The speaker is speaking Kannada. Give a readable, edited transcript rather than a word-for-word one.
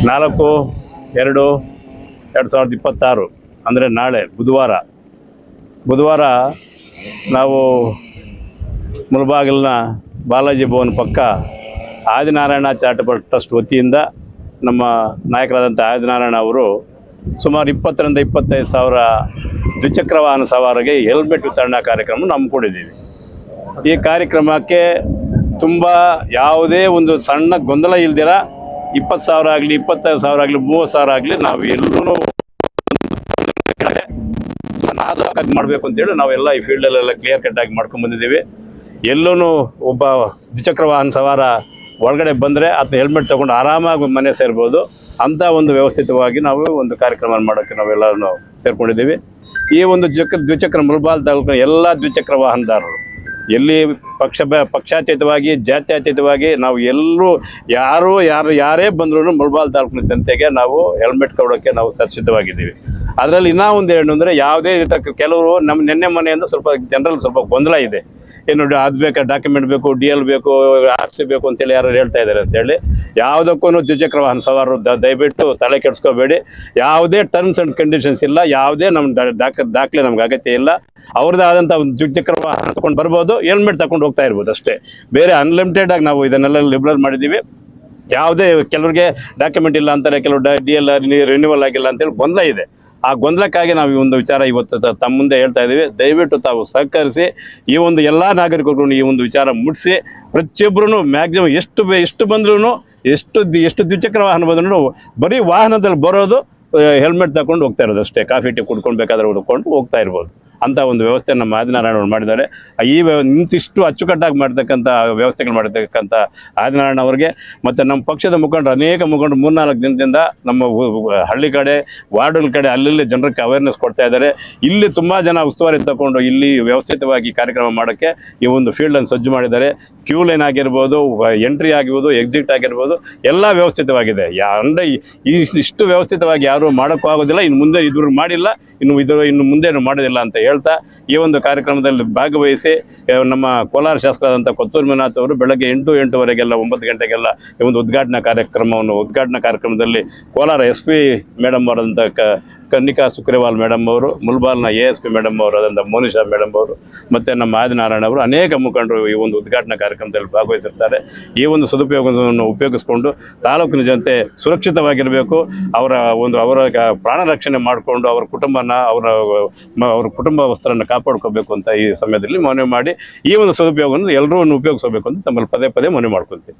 4/2/2026 ಅಂದರೆ ನಾಳೆ ಬುಧವಾರ ನಾವು ಮುಳಬಾಗಿಲಿನ ಬಾಲಾಜಿ ಭವನ್ ಪಕ್ಕ ಆದಿನಾರಾಯಣ ಚಾರಿಟಬಲ್ ಟ್ರಸ್ಟ್ ವತಿಯಿಂದ ನಮ್ಮ ನಾಯಕರಾದಂಥ ಆದಿನಾರಾಯಣ ಅವರು ಸುಮಾರು 20ರಿಂದ 25 ಸಾವಿರ ದ್ವಿಚಕ್ರ ವಾಹನ ಸವಾರಿಗೆ ಹೆಲ್ಮೆಟ್ ವಿತರಣಾ ಕಾರ್ಯಕ್ರಮ ಹಮ್ಮಿಕೊಂಡಿದ್ದೀವಿ. ಈ ಕಾರ್ಯಕ್ರಮಕ್ಕೆ ತುಂಬ ಯಾವುದೇ ಒಂದು ಸಣ್ಣ ಗೊಂದಲ ಇಲ್ದಿರ 20,000 ಆಗಲಿ 25,000 ಆಗಲಿ 30,000 ಆಗಲಿ ನಾವು ಎಲ್ಲೂ ನಾಜೂಕಾಗಿ ಮಾಡಬೇಕು ಅಂತೇಳಿ ನಾವೆಲ್ಲ ಈ ಫೀಲ್ಡಲ್ಲೆಲ್ಲ ಕ್ಲಿಯರ್ ಕಟ್ ಆಗಿ ಮಾಡ್ಕೊಂಡು ಬಂದಿದ್ದೀವಿ. ಎಲ್ಲೂ ಒಬ್ಬ ದ್ವಿಚಕ್ರ ವಾಹನ ಸವಾರ ಒಳಗಡೆ ಬಂದರೆ ಆತ ಹೆಲ್ಮೆಟ್ ತೊಗೊಂಡು ಆರಾಮಾಗಿ ಮನೆ ಸೇರ್ಬೋದು. ಅಂಥ ಒಂದು ವ್ಯವಸ್ಥಿತವಾಗಿ ನಾವು ಒಂದು ಕಾರ್ಯಕ್ರಮ ಮಾಡೋಕ್ಕೆ ನಾವೆಲ್ಲರೂ ಸೇರ್ಕೊಂಡಿದ್ದೀವಿ. ಈ ಒಂದು ದ್ವಿಚಕ್ರ ಮುಳಬಾಗಿಲು ತಾಲೂಕಿನ ಎಲ್ಲ ದ್ವಿಚಕ್ರ ವಾಹನದಾರರು ಎಲ್ಲಿ ಪಕ್ಷಾತೀತವಾಗಿ ಜಾತ್ಯತೀತವಾಗಿ ನಾವು ಎಲ್ಲರೂ ಯಾರೇ ಬಂದರೂ ಮುಳಬಾಗಿಲು ತಾಲೂಕಿನ ಜನತೆಗೆ ನಾವು ಹೆಲ್ಮೆಟ್ ಕೊಡೋಕ್ಕೆ ನಾವು ಸಿದ್ಧವಾಗಿದ್ದೀವಿ. ಅದರಲ್ಲಿ ಇನ್ನೂ ಒಂದು ಏನು ಅಂದರೆ ಯಾವುದೇ ರೀತಿ ಕೆಲವರು ನಮ್ಮ ನೆನ್ನೆ ಮನೆಯಿಂದ ಸ್ವಲ್ಪ ಜನರಲ್ಲಿ ಸ್ವಲ್ಪ ಗೊಂದಲ ಇದೆ. ಏನು ಅದು ಬೇಕಾ ಡಾಕ್ಯುಮೆಂಟ್ ಬೇಕು, DL ಬೇಕು, RC ಬೇಕು ಅಂತೇಳಿ ಯಾರು ಹೇಳ್ತಾ ಇದ್ದಾರೆ ಅಂತೇಳಿ. ಯಾವುದಕ್ಕೂ ದ್ವಿಚಕ್ರ ವಾಹನ ಸವಾರರು ದಯವಿಟ್ಟು ತಲೆ ಕೆಡಿಸ್ಕೋಬೇಡಿ. ಯಾವುದೇ ಟರ್ಮ್ಸ್ ಆ್ಯಂಡ್ ಕಂಡೀಷನ್ಸ್ ಇಲ್ಲ, ಯಾವುದೇ ನಮ್ಮ ದಾಖಲೆ ನಮ್ಗೆ ಅಗತ್ಯ ಇಲ್ಲ. ಅವ್ರದ್ದೇ ಆದಂಥ ಒಂದು ದ್ವಿಚಕ್ರ ವಾಹನ ತಗೊಂಡು ಬರ್ಬೋದು, ಹೆಲ್ಮೆಟ್ ತಗೊಂಡು ಹೋಗ್ತಾ ಇರ್ಬೋದು ಅಷ್ಟೇ. ಬೇರೆ ಅನ್ಲಿಮಿಟೆಡ್ ಆಗಿ ನಾವು ಇದನ್ನೆಲ್ಲ ಲಿಬ್ರಲ್ ಮಾಡಿದ್ದೀವಿ. ಯಾವುದೇ ಕೆಲವರಿಗೆ ಡಾಕ್ಯುಮೆಂಟ್ ಇಲ್ಲ ಅಂತಾರೆ, ಕೆಲವು DL ರಿನ್ಯೂವಲ್ ಆಗಿಲ್ಲ ಅಂತೇಳಿ ಗೊಂದಲ ಇದೆ. ಆ ಗೊಂದಲಕ್ಕಾಗಿ ನಾವು ಈ ಒಂದು ವಿಚಾರ ಇವತ್ತು ತಮ್ಮ ಮುಂದೆ ಹೇಳ್ತಾ ಇದ್ದೀವಿ. ದಯವಿಟ್ಟು ತಾವು ಸಹಕರಿಸಿ ಈ ಒಂದು ಎಲ್ಲ ನಾಗರಿಕರು ಈ ಒಂದು ವಿಚಾರ ಮುಟ್ಟಿಸಿ ಪ್ರತಿಯೊಬ್ಬರೂ ಮ್ಯಾಕ್ಸಿಮಮ್ ಎಷ್ಟು ಬಂದ್ರೂ ಎಷ್ಟು ದ್ವಿಚಕ್ರ ವಾಹನ ಬಂದ್ರೂ ಬರೀ ವಾಹನದಲ್ಲಿ ಬರೋದು ಹೆಲ್ಮೆಟ್ ತಗೊಂಡು ಹೋಗ್ತಾ ಇರೋದು ಅಷ್ಟೇ. ಕಾಫಿ ಟೀ ಕುಡ್ಕೊಂಡು ಬೇಕಾದ್ರೆ ಹುಡ್ಕೊಂಡು ಹೋಗ್ತಾ ಇರ್ಬೋದು. ಅಂಥ ಒಂದು ವ್ಯವಸ್ಥೆ ನಮ್ಮ ಆದಿನಾರಾಯಣ ಮಾಡಿದ್ದಾರೆ. ಇಂತಿಷ್ಟು ಅಚ್ಚುಕಟ್ಟಾಗಿ ಮಾಡ್ತಕ್ಕಂಥ ವ್ಯವಸ್ಥೆಗಳು ಮಾಡಿರ್ತಕ್ಕಂಥ ಆದಿನಾರಾಯಣ ಅವರಿಗೆ ಮತ್ತು ನಮ್ಮ ಪಕ್ಷದ ಮುಖಂಡರು ಅನೇಕ ಮುಖಂಡರು 3-4 ದಿನದಿಂದ ನಮ್ಮ ಹಳ್ಳಿ ಕಡೆ ವಾರ್ಡುಗಳ ಕಡೆ ಅಲ್ಲಿ ಜನರಿಗೆ ಅವೇರ್ನೆಸ್ ಕೊಡ್ತಾ ಇದ್ದಾರೆ. ಇಲ್ಲಿ ತುಂಬ ಜನ ಉಸ್ತುವಾರಿ ತಗೊಂಡು ಇಲ್ಲಿ ವ್ಯವಸ್ಥಿತವಾಗಿ ಕಾರ್ಯಕ್ರಮ ಮಾಡೋಕ್ಕೆ ಈ ಒಂದು ಫೀಲ್ಡನ್ನು ಸಜ್ಜು ಮಾಡಿದ್ದಾರೆ. ಕ್ಯೂ ಲೈನ್ ಆಗಿರ್ಬೋದು, ಎಂಟ್ರಿ ಆಗಿರ್ಬೋದು, ಎಕ್ಸಿಟ್ ಆಗಿರ್ಬೋದು, ಎಲ್ಲ ವ್ಯವಸ್ಥಿತವಾಗಿದೆ. ಅಂದರೆ ಇಷ್ಟು ವ್ಯವಸ್ಥಿತವಾಗಿ ಯಾರೂ ಮಾಡೋಕ್ಕೂ ಆಗೋದಿಲ್ಲ. ಇನ್ನು ಮುಂದೆ ಇದುವರೆಗೂ ಮಾಡಿಲ್ಲ, ಇನ್ನು ಮುಂದೆ ಮಾಡೋದಿಲ್ಲ ಅಂತ ಹೇಳ್ತಾ ಈ ಒಂದು ಕಾರ್ಯಕ್ರಮದಲ್ಲಿ ಭಾಗವಹಿಸಿ ನಮ್ಮ ಕೋಲಾರ ಶಾಸಕರಾದಂಥ ಕೊತ್ತೂರು ಮಂಜುನಾಥ್ ಅವರು ಬೆಳಗ್ಗೆ 8-8:30 9 ಗಂಟೆಗೆಲ್ಲ ಈ ಒಂದು ಉದ್ಘಾಟನಾ ಕಾರ್ಯಕ್ರಮದಲ್ಲಿ ಕೋಲಾರ SP ಮೇಡಮ್ ಅವರಾದಂಥ ಕನ್ನಿಕಾ ಸುಕ್ರೇವಾಲ್ ಮೇಡಮ್ ಅವರು, ಮುಳಬಾಗಿಲಿನ ASP ಮೇಡಮ್ ಅವರಾದಂಥ ಮೋನಿಶಾ ಮೇಡಮ್ ಅವರು ಮತ್ತು ನಮ್ಮ ಆದಿನಾರಾಯಣ ಅವರು ಅನೇಕ ಮುಖಂಡರು ಈ ಒಂದು ಉದ್ಘಾಟನಾ ಕಾರ್ಯಕ್ರಮದಲ್ಲಿ ಭಾಗವಹಿಸಿರ್ತಾರೆ. ಈ ಒಂದು ಸದುಪಯೋಗವನ್ನು ಉಪಯೋಗಿಸ್ಕೊಂಡು ತಾಲೂಕಿನ ಜನತೆ ಸುರಕ್ಷಿತವಾಗಿರಬೇಕು. ಅವರ ಪ್ರಾಣ ರಕ್ಷಣೆ ಮಾಡಿಕೊಂಡು ಅವ್ರ ಕುಟುಂಬನ ಅವ್ರ ಕುಟುಂಬಸ್ಥರನ್ನು ಕಾಪಾಡ್ಕೋಬೇಕು ಅಂತ ಈ ಸಮಯದಲ್ಲಿ ಮನವಿ ಮಾಡಿ ಈ ಒಂದು ಸದುಪಯೋಗವನ್ನು ಎಲ್ಲರೂ ಉಪಯೋಗಿಸಬೇಕು ಅಂತ ತಮ್ಮಲ್ಲಿ ಪದೇ ಮನವಿ ಮಾಡ್ಕೊಳ್ತೀವಿ.